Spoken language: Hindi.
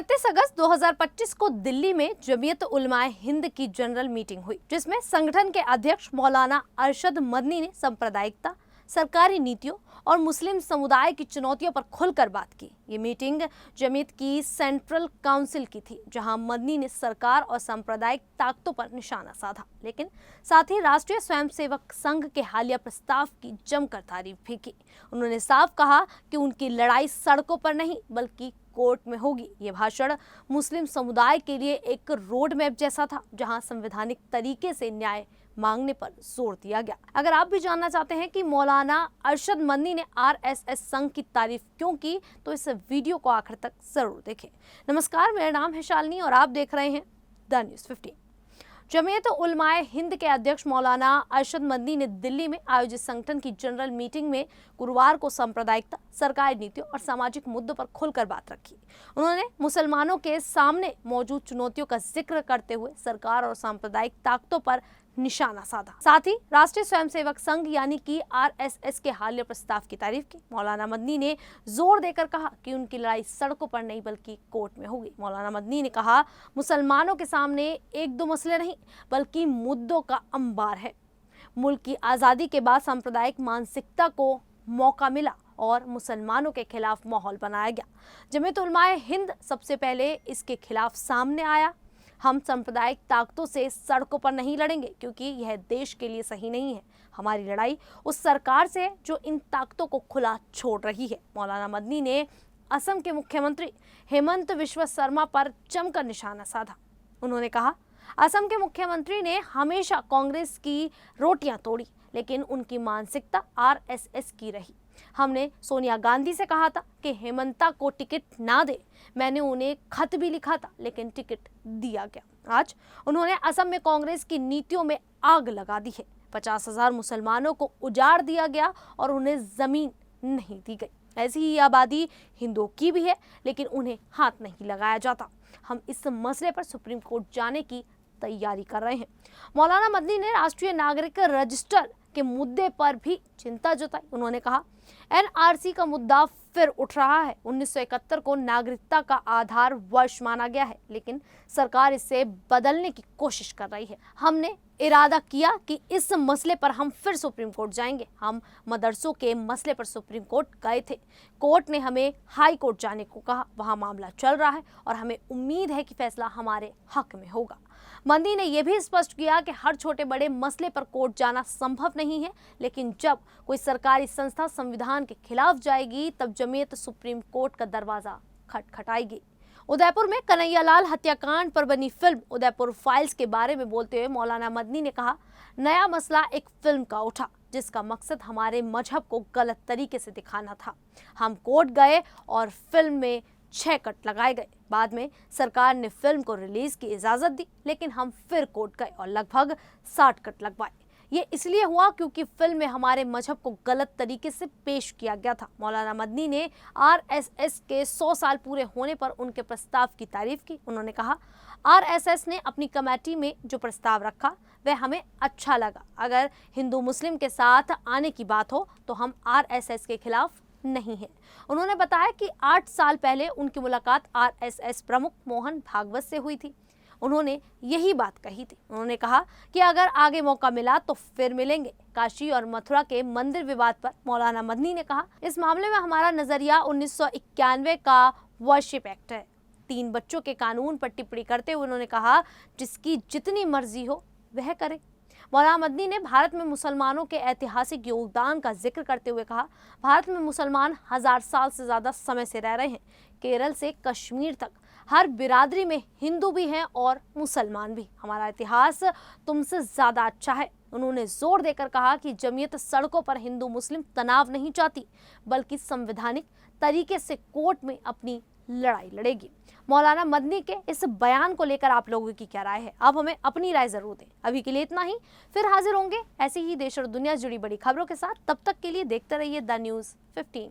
29 अगस्त 2025 को दिल्ली में जमीयत उलमाए हिंद की जनरल मीटिंग हुई, जिसमें संगठन के अध्यक्ष मौलाना अरशद मदनी ने सांप्रदायिकता, सरकारी नीतियों और मुस्लिम समुदाय की चुनौतियों पर खुलकर बात की। ये मीटिंग जमीयत की सेंट्रल काउंसिल की थी, जहां मदनी ने सरकार और सांप्रदायिक ताकतों पर निशाना साधा, लेकिन साथ ही राष्ट्रीय स्वयंसेवक संघ के हालिया प्रस्ताव की जमकर तारीफ भी की। उन्होंने साफ कहा कि उनकी लड़ाई सड़कों पर नहीं बल्कि कोर्ट में होगी। ये भाषण मुस्लिम समुदाय के लिए एक रोड मैप जैसा था, जहां संवैधानिक तरीके से न्याय मांगने पर जोर दिया गया। अगर आप भी जानना चाहते हैं कि मौलाना अरशद मदनी ने आरएसएस संघ की तारीफ क्यों की, तो इस वीडियो को आखिर तक जरूर देखें। नमस्कार, मेरा नाम है शालिनी और आप देख रहे हैं द न्यूज़ 15। जमीयत उलमाए हिंद के अध्यक्ष मौलाना अरशद मदनी ने दिल्ली में आयोजित संगठन की जनरल मीटिंग में गुरुवार को सांप्रदायिकता, सरकारी नीतियों और सामाजिक मुद्दों पर खुलकर बात रखी। उन्होंने मुसलमानों के सामने मौजूद चुनौतियों का जिक्र करते हुए सरकार और सांप्रदायिक ताकतों पर निशाना साधा। साथ ही राष्ट्रीय स्वयंसेवक संघ यानी कि आरएसएस के हालिया प्रस्ताव की तारीफ की। मौलाना मदनी ने जोर देकर कहा कि उनकी लड़ाई सड़कों पर नहीं बल्कि कोर्ट में होगी। मौलाना मदनी ने कहा, मुसलमानों के सामने एक दो मसले नहीं बल्कि मुद्दों का अंबार है। मुल्क की आज़ादी के बाद सांप्रदायिक मानसिकता को मौका मिला और मुसलमानों के खिलाफ माहौल बनाया गया। जमीयत उलमाए हिंद सबसे पहले इसके खिलाफ सामने आया। हम सांप्रदायिक ताकतों से सड़कों पर नहीं लड़ेंगे क्योंकि यह देश के लिए सही नहीं है। हमारी लड़ाई उस सरकार से है जो इन ताकतों को खुला छोड़ रही है। मौलाना मदनी ने असम के मुख्यमंत्री हेमंत बिस्वा शर्मा पर जमकर निशाना साधा। उन्होंने कहा, असम के मुख्यमंत्री ने हमेशा कांग्रेस की रोटियां तोड़ी, लेकिन उनकी मानसिकता आरएसएस की रही। हमने सोनिया गांधी से कहा था कि हेमंता को टिकट ना दे। मैंने उन्हें खत भी लिखा था, लेकिन टिकट दिया गया। आज उन्होंने असम में कांग्रेस की नीतियों में आग लगा दी है। 50,000 मुसलमानों को उजाड़ दिया गया और उन्हें जमीन नहीं दी गई। ऐसी ही आबादी हिंदुओं की भी है, लेकिन उन्हें हाथ नहीं लगाया जाता। हम इस मसले पर सुप्रीम कोर्ट जाने की तैयारी कर रहे हैं। मौलाना मदनी ने राष्ट्रीय नागरिक रजिस्टर के मुद्दे पर भी चिंता जताई। उन्होंने कहा, एनआरसी का मुद्दा फिर उठ रहा है। 1971 को नागरिकता का आधार वर्ष माना गया है, लेकिन सरकार इसे बदलने की कोशिश कर रही है। हमने इरादा किया कि इस मसले पर हम फिर सुप्रीम कोर्ट जाएंगे। हम मदरसों के मसले पर सुप्रीम कोर्ट गए थे। कोर्ट ने हमें हाई कोर्ट जाने को कहा। वहां मामला चल रहा है और हमें उम्मीद है कि फैसला हमारे हक में होगा। मदनी ने यह भी स्पष्ट किया कि हर छोटे बड़े मसले पर कोर्ट जाना संभव नहीं है, लेकिन जब कोई सरकारी संस्था संविधान के खिलाफ जाएगी तब जमीयत सुप्रीम कोर्ट का दरवाजा खटखटाएगी। उदयपुर में कन्हैयालाल हत्याकांड पर बनी फिल्म उदयपुर फाइल्स के बारे में बोलते हुए मौलाना मदनी ने कहा, नया मसला एक फिल्म का उठा जिसका मकसद हमारे मजहब को गलत तरीके से दिखाना था। हम कोर्ट गए और फिल्म में 6 कट लगाए गए। बाद में सरकार ने फिल्म को रिलीज की इजाजत दी, लेकिन हम फिर कोर्ट गए और लगभग 60 कट लगवाए। ये इसलिए हुआ क्योंकि फिल्म में हमारे मजहब को गलत तरीके से पेश किया गया था। मौलाना मदनी ने आरएसएस के 100 साल पूरे होने पर उनके प्रस्ताव की तारीफ की। उन्होंने कहा, आरएसएस ने अपनी कमेटी में जो प्रस्ताव रखा वह हमें अच्छा लगा। अगर हिंदू मुस्लिम के साथ आने की बात हो तो हम आरएसएस के खिलाफ नहीं है। उन्होंने बताया कि 8 साल पहले उनकी मुलाकात आरएसएस प्रमुख मोहन भागवत से हुई थी। उन्होंने यही बात कही थी। उन्होंने कहा कि अगर आगे मौका मिला तो फिर मिलेंगे। काशी और मथुरा के मंदिर विवाद पर मौलाना मदनी ने कहा, इस मामले में हमारा नजरिया 1991 का वर्शिप एक्ट है। 3 बच्चों के कानून पर टिप्पणी करते हुए उन्होंने कहा, जिसकी जितनी मर्जी हो वह करे। मौलाना मदनी ने भारत में मुसलमानों के ऐतिहासिक योगदान का जिक्र करते हुए कहा, भारत में मुसलमान 1000 साल से ज्यादा समय से रह रहे हैं। केरल से कश्मीर तक हर बिरादरी में हिंदू भी हैं और मुसलमान भी। हमारा इतिहास तुमसे ज्यादा अच्छा है। उन्होंने जोर देकर कहा कि जमीयत सड़कों पर हिंदू मुस्लिम तनाव नहीं चाहती, बल्कि संवैधानिक तरीके से कोर्ट में अपनी लड़ाई लड़ेगी। मौलाना मदनी के इस बयान को लेकर आप लोगों की क्या राय है? आप हमें अपनी राय जरूर दें। अभी के लिए इतना ही, फिर हाजिर होंगे ऐसे ही देश और दुनिया से जुड़ी बड़ी खबरों के साथ। तब तक के लिए देखते रहिए द न्यूज़ 15।